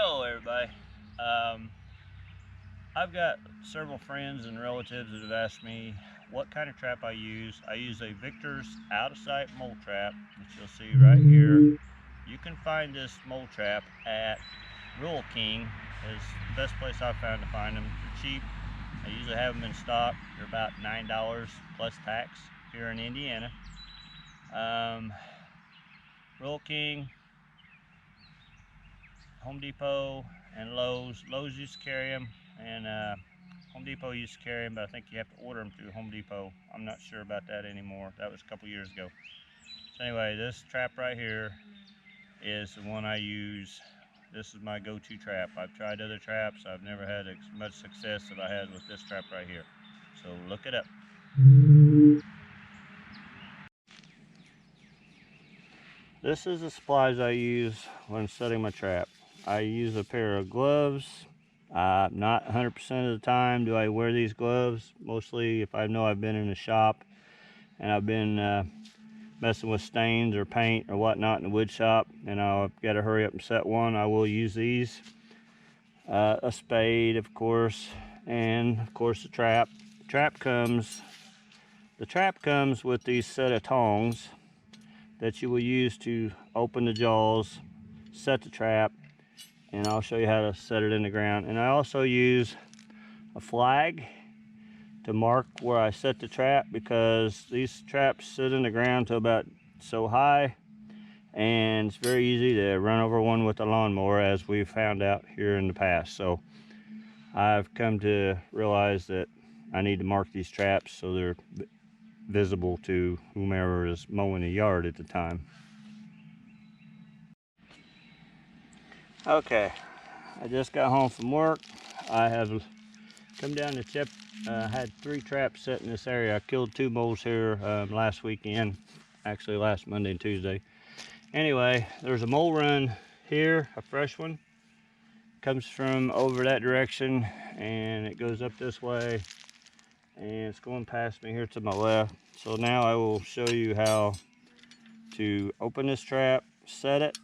Hello everybody. Um, I've got several friends and relatives that have asked me what kind of trap I use. I use a Victor's out of sight mole trap that you'll see right here. You can find this mole trap at Rural King, is the best place I've found to find them. They're cheap. I usually have them in stock. They're about $9 plus tax here in Indiana. Rural King, Home Depot, and Lowe's. Lowe's used to carry them, and Home Depot used to carry them, but I think you have to order them through Home Depot. I'm not sure about that anymore. That was a couple years ago. So anyway, this trap right here is the one I use. This is my go-to trap. I've tried other traps. I've never had as much success as I had with this trap right here. So look it up. This is the supplies I use when setting my trap. I use a pair of gloves. Not 100% of the time do I wear these gloves. Mostly if I know I've been in a shop and I've been messing with stains or paint or whatnot in the wood shop and I've got to hurry up and set one, I will use these. A spade, of course, and of course the trap. The trap comes with these set of tongs that you will use to open the jaws, set the trap, and I'll show you how to set it in the ground. And I also use a flag to mark where I set the trap, because these traps sit in the ground to about so high, and it's very easy to run over one with a lawnmower, as we've found out here in the past. So I've come to realize that I need to mark these traps so they're visible to whomever is mowing the yard at the time. Okay, I just got home from work. I have come down to check. Had 3 traps set in this area. I killed 2 moles here last weekend, actually last Monday and Tuesday. Anyway, there's a mole run here, a fresh one. Comes from over that direction and it goes up this way, and it's going past me here to my left. So now I will show you how to open this trap, set it.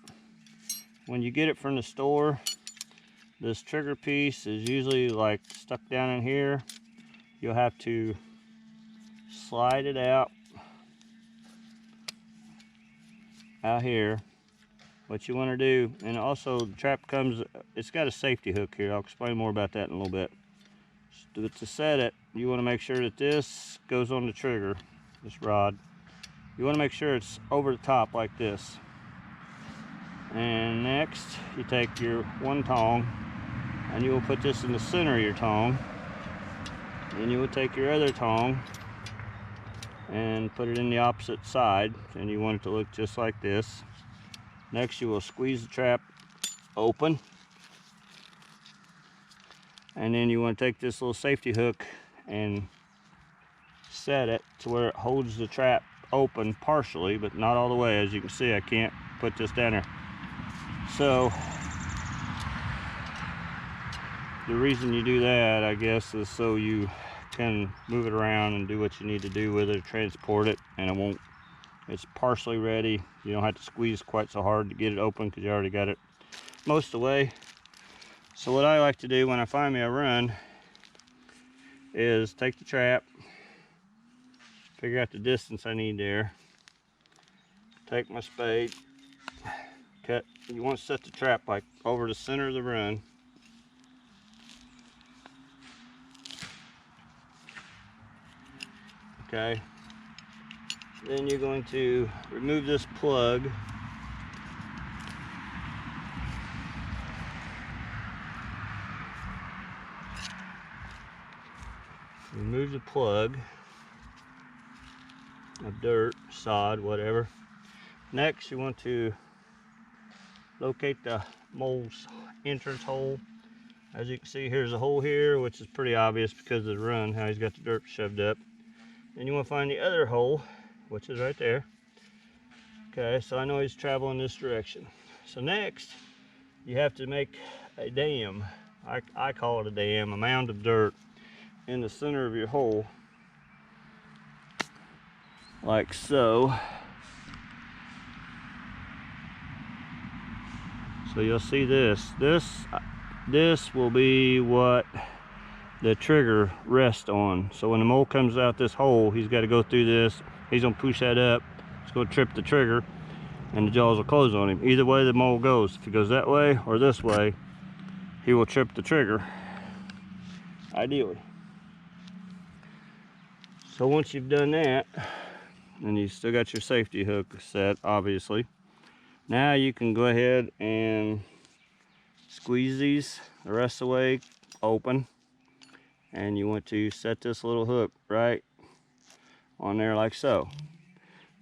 When you get it from the store, this trigger piece is usually like stuck down in here. You'll have to slide it out here. What you want to do, and also the trap comes, it's got a safety hook here. I'll explain more about that in a little bit. To set it, you want to make sure that this goes on the trigger, this rod. You want to make sure it's over the top like this. And next, you take your one tong and you will put this in the center of your tong. And you will take your other tong and put it in the opposite side, and you want it to look just like this. Next, you will squeeze the trap open, and then you want to take this little safety hook and set it to where it holds the trap open partially, but not all the way. As you can see, I can't put this down there. So the reason you do that, I guess, is so you can move it around and do what you need to do with it, transport it, and it's partially ready. You don't have to squeeze quite so hard to get it open because you already got it most of the way. So what I like to do when I find me a run is take the trap, figure out the distance I need there, take my spade, cut. You want to set the trap like over the center of the run. Okay. Then you're going to remove this plug. Remove the plug of dirt, sod, whatever. Next, you want to locate the mole's entrance hole. As you can see, here's a hole here, which is pretty obvious because of the run, how he's got the dirt shoved up. Then you want to find the other hole, which is right there. Okay, so I know he's traveling this direction. So next, you have to make a dam. I call it a dam, a mound of dirt in the center of your hole, like so. So you'll see this will be what the trigger rests on. So when the mole comes out this hole, he's got to go through this. He's gonna push that up. It's gonna trip the trigger, and the jaws will close on him. Either way the mole goes, if he goes that way or this way, he will trip the trigger, ideally. So once you've done that, and you still got your safety hook set, obviously, now you can go ahead and squeeze these the rest of the way open, and you want to set this little hook right on there like so.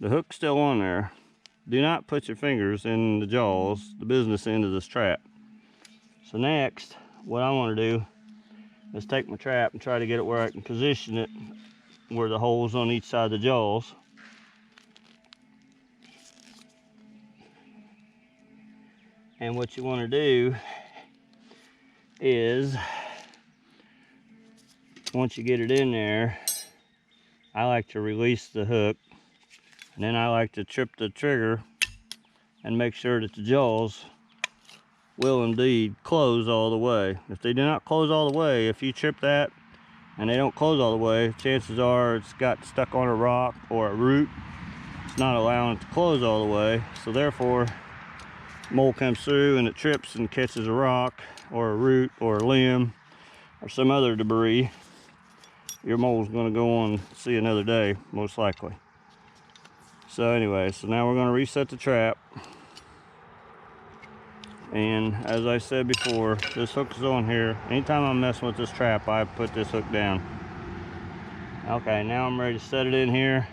The hook's still on there. Do not put your fingers in the jaws, the business end of this trap. So next, what I want to do is take my trap and try to get it where I can position it where the holes on each side of the jaws. And what you want to do is, once you get it in there, I like to release the hook, and then I like to trip the trigger and make sure that the jaws will indeed close all the way. If they do not close all the way, if you trip that and they don't close all the way, chances are it's got stuck on a rock or a root. It's not allowing it to close all the way. So therefore, mole comes through and it trips and catches a rock or a root or a limb or some other debris, your mole's going to go on and see another day, most likely. So anyway, so now we're going to reset the trap. And as I said before, this hook is on here. Anytime I'm messing with this trap, I put this hook down. Okay, now I'm ready to set it in here.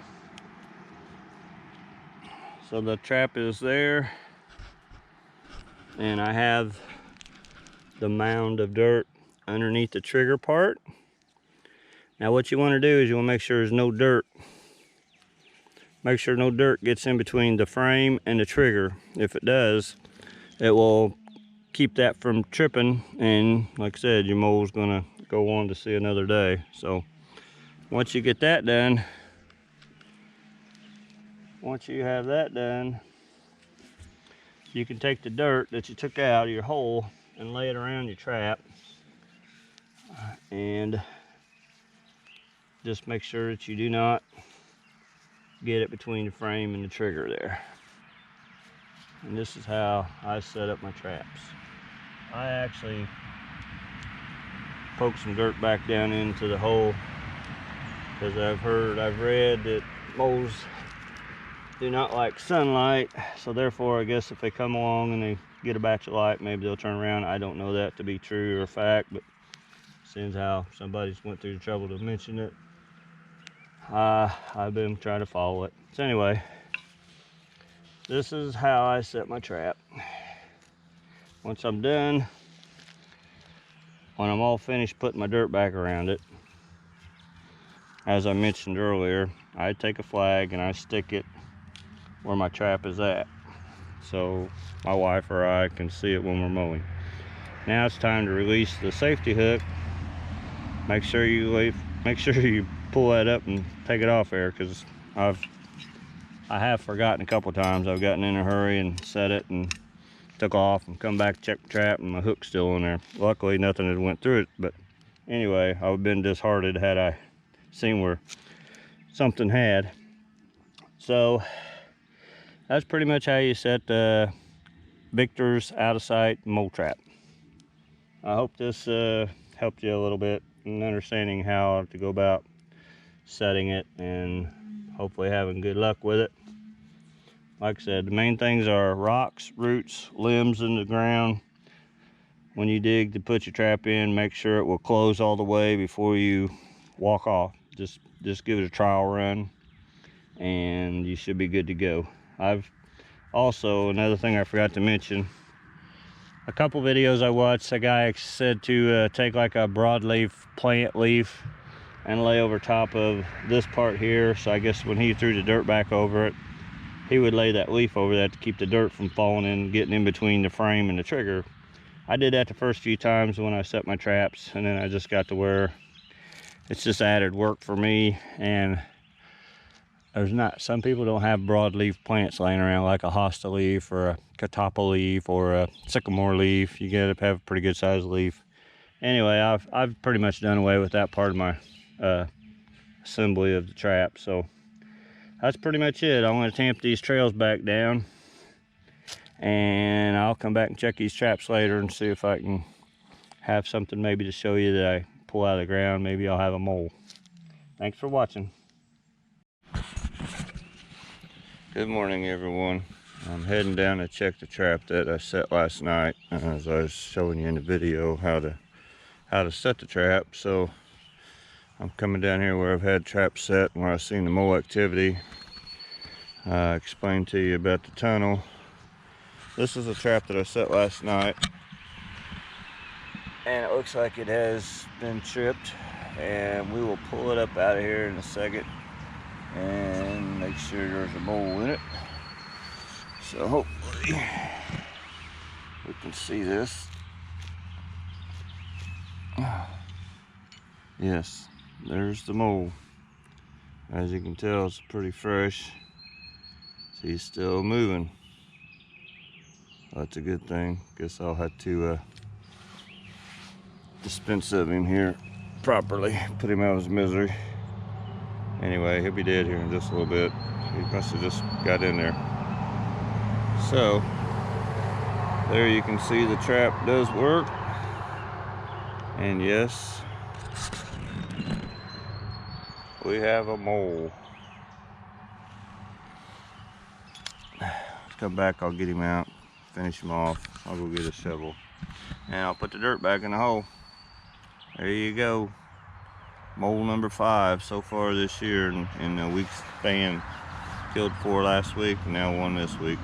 So the trap is there, and I have the mound of dirt underneath the trigger part. Now what you want to do is you want to make sure there's no dirt. Make sure no dirt gets in between the frame and the trigger. If it does, it will keep that from tripping, and like I said, your mole's gonna go on to see another day. So once you get that done, once you have that done, you can take the dirt that you took out of your hole and lay it around your trap, and just make sure that you do not get it between the frame and the trigger there. And this is how I set up my traps. I actually poke some dirt back down into the hole, because I've read that moles do not like sunlight. So therefore, I guess if they come along and they get a batch of light, maybe they'll turn around. I don't know that to be true or fact, but since how somebody's went through the trouble to mention it, I've been trying to follow it. So anyway, this is how I set my trap. Once I'm done, when I'm all finished putting my dirt back around it, as I mentioned earlier, I take a flag and I stick it where my trap is at, so my wife or I can see it when we're mowing. Now it's time to release the safety hook. Make sure you pull that up and take it off there, because I have forgotten a couple times. I've gotten in a hurry and set it and took off and come back, check the trap, and my hook's still in there. Luckily nothing had went through it, but anyway, I would have been disheartened had I seen where something had. So that's pretty much how you set Victor's out of sight mole trap. I hope this helped you a little bit in understanding how to go about setting it and hopefully having good luck with it. Like I said, the main things are rocks, roots, limbs in the ground. When you dig to put your trap in, make sure it will close all the way before you walk off. Just give it a trial run and you should be good to go. I've also, another thing I forgot to mention, a couple videos I watched, a guy said to take like a broadleaf plant leaf and lay over top of this part here. So I guess when he threw the dirt back over it, he would lay that leaf over that to keep the dirt from falling in, getting in between the frame and the trigger. I did that the first few times when I set my traps, and then I just got to where it's just added work for me, and some people don't have broadleaf plants laying around like a hosta leaf or a catappa leaf or a sycamore leaf. You gotta have a pretty good sized leaf. Anyway, I've pretty much done away with that part of my assembly of the trap, so that's pretty much it. I'm going to tamp these trails back down, and I'll come back and check these traps later and see if I can have something maybe to show you that I pull out of the ground. Maybe I'll have a mole. Thanks for watching. Good morning, everyone. I'm heading down to check the trap that I set last night, as I was showing you in the video how to set the trap. So I'm coming down here where I've had traps set and where I've seen the mole activity. I explained to you about the tunnel. This is a trap that I set last night, and it looks like it has been tripped, and we will pull it up out of here in a second and make sure there's a mole in it. So hopefully we can see this. Yes, there's the mole. As you can tell, it's pretty fresh. He's still moving. That's a good thing. Guess I'll have to dispense of him here properly, put him out of his misery. Anyway, he'll be dead here in just a little bit. He must have just got in there. So there you can see the trap does work. And yes, we have a mole. Come back, I'll get him out, finish him off. I'll go get a shovel, and I'll put the dirt back in the hole. There you go. Mole number 5 so far this year in a week's span. Killed 4 last week and now 1 this week.